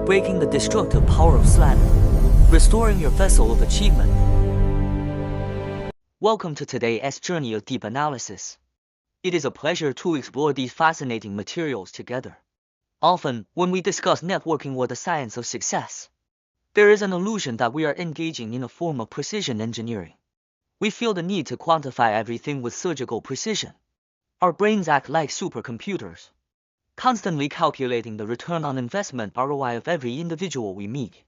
breaking the destructive power of slander, restoring your vessel of achievement. Welcome to today's journey of deep analysis. It is a pleasure to explore these fascinating materials together. Often, when we discuss networking or the science of success, there is an illusion that we are engaging in a form of precision engineering. We feel the need to quantify everything with surgical precision. Our brains act like supercomputers, constantly calculating the return on investment (ROI) of every individual we meet.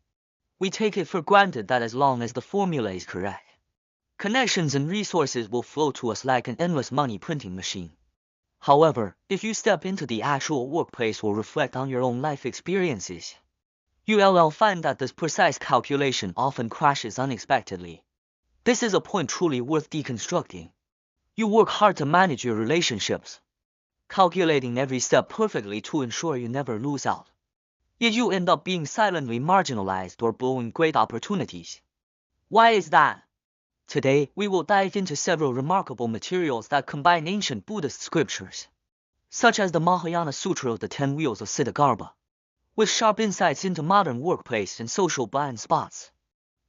We take it for granted that as long as the formula is correct, connections and resources will flow to us like an endless money printing machine. However, if you step into the actual workplace or reflect on your own life experiences, you'll find that this precise calculation often crashes unexpectedly. This is a point truly worth deconstructing. You work hard to manage your relationships, calculating every step perfectly to ensure you never lose out. Yet you end up being silently marginalized or blowing great opportunities. Why is that? Today, we will dive into several remarkable materials that combine ancient Buddhist scriptures, such as the Mahayana Sutra of the 10 Wheels of Siddhagarbha, with sharp insights into modern workplace and social blind spots.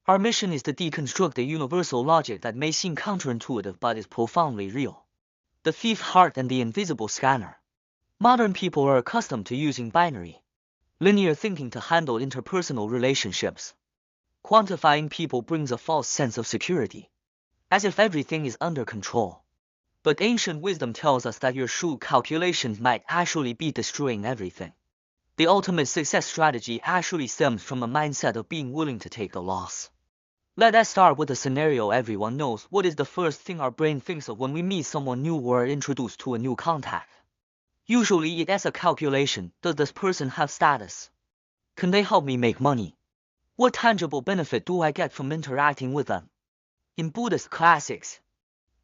Our mission is to deconstruct a universal logic that may seem counterintuitive but is profoundly real. The thief heart and the invisible scanner. Modern people are accustomed to using binary, linear thinking to handle interpersonal relationships. Quantifying people brings a false sense of security, as if everything is under control. But ancient wisdom tells us that your shrewd calculations might actually be destroying everything. The ultimate success strategy actually stems from a mindset of being willing to take the loss. Let us start with a scenario everyone knows. What is the first thing our brain thinks of when we meet someone new or are introduced to a new contact? Usually it is a calculation. Does this person have status? Can they help me make money? What tangible benefit do I get from interacting with them? In Buddhist classics,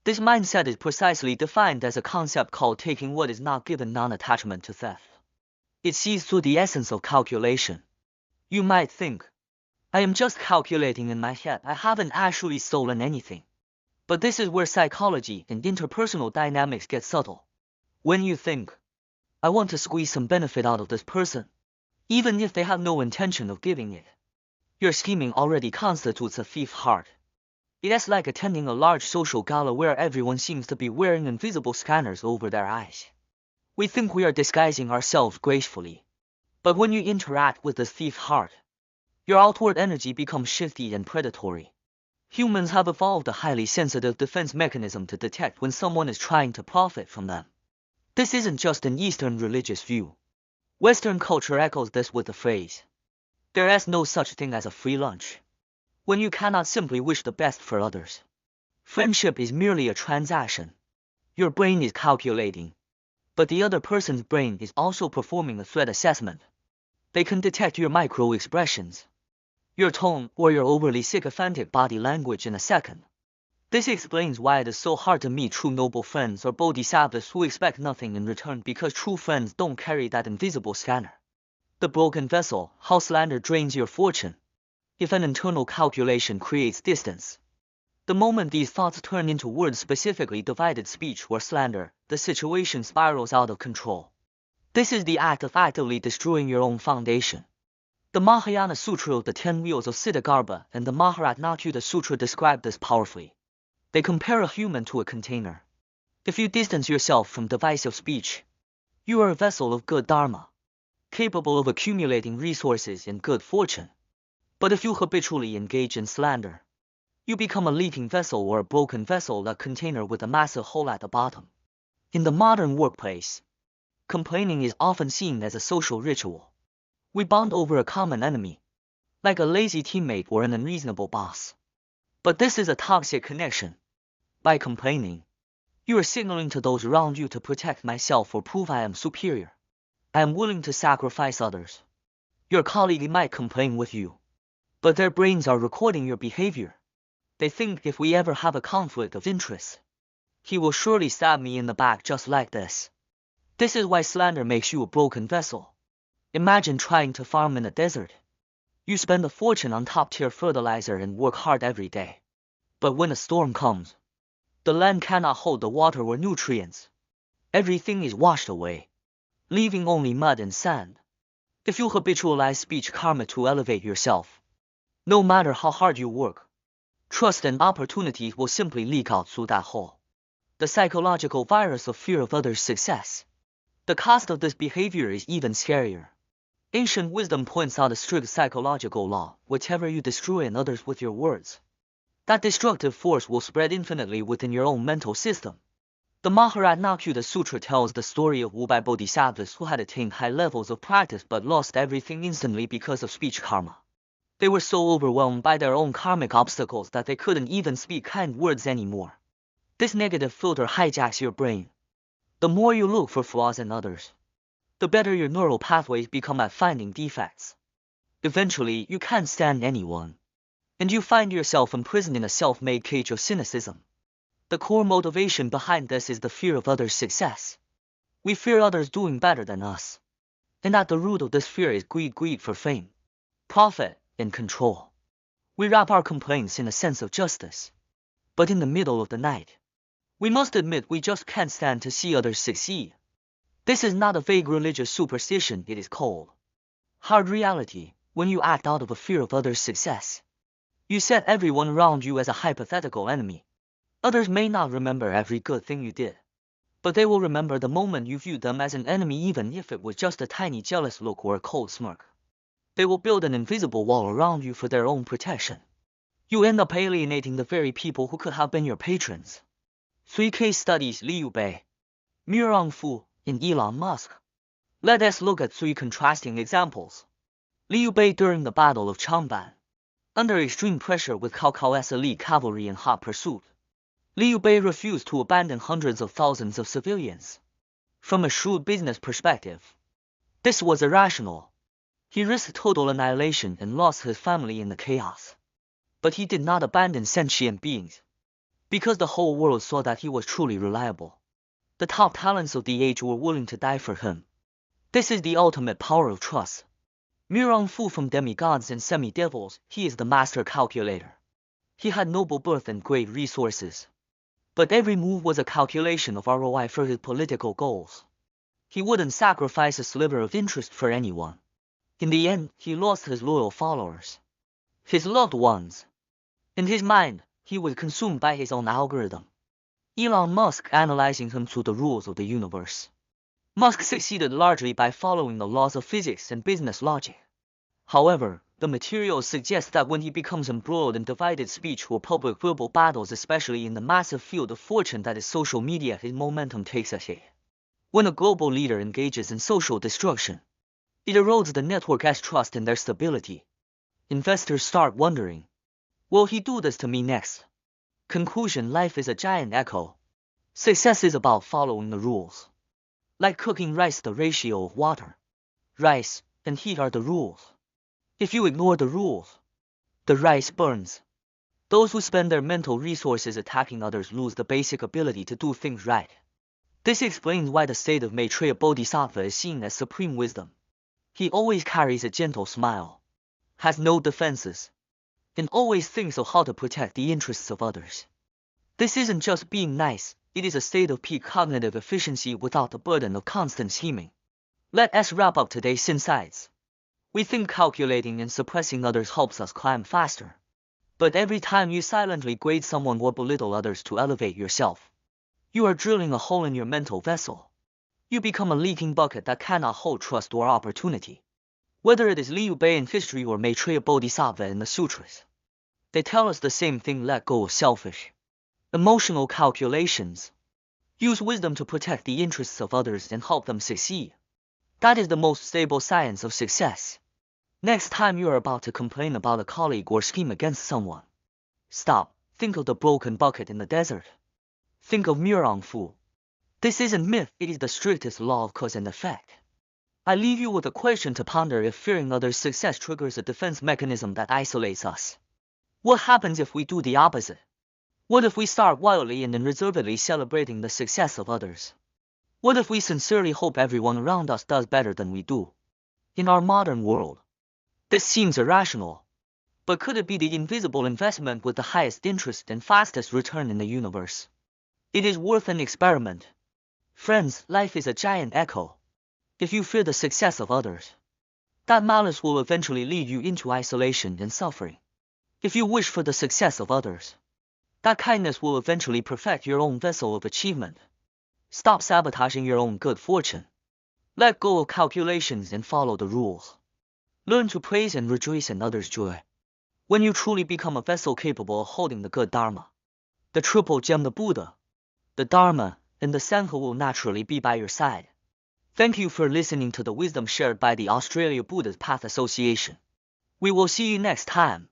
this mindset is precisely defined as a concept called taking what is not given, non-attachment to theft. It sees through the essence of calculation. You might think, I am just calculating in my head, I haven't actually stolen anything. But this is where psychology and interpersonal dynamics get subtle. When you think, I want to squeeze some benefit out of this person, even if they have no intention of giving it, your scheming already constitutes a thief heart. It is like attending a large social gala where everyone seems to be wearing invisible scanners over their eyes. We think we are disguising ourselves gracefully. But when you interact with the thief heart, your outward energy becomes shifty and predatory. Humans have evolved a highly sensitive defense mechanism to detect when someone is trying to profit from them. This isn't just an Eastern religious view. Western culture echoes this with the phrase, there is no such thing as a free lunch. When you cannot simply wish the best for others. Friendship is merely a transaction. Your brain is calculating, but the other person's brain is also performing a threat assessment. They can detect your micro-expressions, your tone, or your overly sycophantic body language in a second. This explains why it is so hard to meet true noble friends or bodhisattvas who expect nothing in return, because true friends don't carry that invisible scanner. The broken vessel, how slander drains your fortune. If an internal calculation creates distance, the moment these thoughts turn into words, specifically divided speech or slander, the situation spirals out of control. This is the act of actively destroying your own foundation. The Mahayana Sutra of the 10 Wheels of Siddhagarbha and the Maharatnakuta Sutra describe this powerfully. They compare a human to a container. If you distance yourself from divisive speech, you are a vessel of good Dharma, capable of accumulating resources and good fortune. But if you habitually engage in slander, you become a leaking vessel or a broken vessel, a container with a massive hole at the bottom. In the modern workplace, complaining is often seen as a social ritual. We bond over a common enemy, like a lazy teammate or an unreasonable boss. But this is a toxic connection. By complaining, you are signaling to those around you to protect myself or prove I am superior. I am willing to sacrifice others. Your colleague might complain with you, but their brains are recording your behavior. They think, if we ever have a conflict of interest, he will surely stab me in the back just like this. This is why slander makes you a broken vessel. Imagine trying to farm in a desert. You spend a fortune on top-tier fertilizer and work hard every day. But when a storm comes, the land cannot hold the water or nutrients. Everything is washed away, leaving only mud and sand. If you habitualize speech karma to elevate yourself, no matter how hard you work, trust and opportunity will simply leak out through that hole. The psychological virus of fear of others' success. The cost of this behavior is even scarier. Ancient wisdom points out a strict psychological law: whatever you destroy in others with your words, that destructive force will spread infinitely within your own mental system. The Maharatnakuta Sutra tells the story of Wu-Bai bodhisattvas who had attained high levels of practice but lost everything instantly because of speech karma. They were so overwhelmed by their own karmic obstacles that they couldn't even speak kind words anymore. This negative filter hijacks your brain. The more you look for flaws in others, the better your neural pathways become at finding defects. Eventually, you can't stand anyone, and you find yourself imprisoned in a self-made cage of cynicism. The core motivation behind this is the fear of others' success. We fear others doing better than us. And at the root of this fear is greed for fame, profit, and control. We wrap our complaints in a sense of justice. But in the middle of the night, we must admit we just can't stand to see others succeed. This is not a vague religious superstition, it is cold, hard reality. When you act out of a fear of others' success, you set everyone around you as a hypothetical enemy. Others may not remember every good thing you did, but they will remember the moment you viewed them as an enemy, even if it was just a tiny jealous look or a cold smirk. They will build an invisible wall around you for their own protection. You end up alienating the very people who could have been your patrons. 3 case studies: Liu Bei, Mirong Fu, and Elon Musk. Let us look at 3 contrasting examples. Liu Bei during the Battle of Changban. Under extreme pressure with Cao Cao's elite cavalry in hot pursuit, Liu Bei refused to abandon hundreds of thousands of civilians. From a shrewd business perspective, this was irrational. He risked total annihilation and lost his family in the chaos. But he did not abandon sentient beings, because the whole world saw that he was truly reliable. The top talents of the age were willing to die for him. This is the ultimate power of trust. Mirong Fu, from demigods and semi-devils, he is the master calculator. He had noble birth and great resources, but every move was a calculation of ROI for his political goals. He wouldn't sacrifice a sliver of interest for anyone. In the end, he lost his loyal followers, his loved ones. In his mind, he was consumed by his own algorithm. Elon Musk, analyzing him through the rules of the universe. Musk succeeded largely by following the laws of physics and business logic. However, the materials suggest that when he becomes embroiled in divided speech or public verbal battles, especially in the massive field of fortune that is social media, his momentum takes a hit. When a global leader engages in social destruction, it erodes the network's trust in their stability. Investors start wondering, will he do this to me next? Conclusion: life is a giant echo. Success is about following the rules. Like cooking rice, the ratio of water, rice, and heat are the rules. If you ignore the rules, the rice burns. Those who spend their mental resources attacking others lose the basic ability to do things right. This explains why the state of Maitreya Bodhisattva is seen as supreme wisdom. He always carries a gentle smile, has no defenses, and always thinks of how to protect the interests of others. This isn't just being nice, it is a state of peak cognitive efficiency without the burden of constant scheming. Let us wrap up today's insights. We think calculating and suppressing others helps us climb faster. But every time you silently grade someone or belittle others to elevate yourself, you are drilling a hole in your mental vessel. You become a leaking bucket that cannot hold trust or opportunity. Whether it is Liu Bei in history or Maitreya Bodhisattva in the sutras, they tell us the same thing: let go of selfish, emotional calculations. Use wisdom to protect the interests of others and help them succeed. That is the most stable science of success. Next time you are about to complain about a colleague or scheme against someone, stop, think of the broken bucket in the desert. Think of Mirong Fu. This isn't myth, it is the strictest law of cause and effect. I leave you with a question to ponder: if fearing others' success triggers a defense mechanism that isolates us, what happens if we do the opposite? What if we start wildly and unreservedly celebrating the success of others? What if we sincerely hope everyone around us does better than we do? In our modern world, this seems irrational. But could it be the invisible investment with the highest interest and fastest return in the universe? It is worth an experiment. Friends, life is a giant echo. If you fear the success of others, that malice will eventually lead you into isolation and suffering. If you wish for the success of others, that kindness will eventually perfect your own vessel of achievement. Stop sabotaging your own good fortune. Let go of calculations and follow the rules. Learn to praise and rejoice in others' joy. When you truly become a vessel capable of holding the good Dharma, the triple gem, the Buddha, the Dharma, and the Sangha will naturally be by your side. Thank you for listening to the wisdom shared by the Australia Buddhist Path Association. We will see you next time.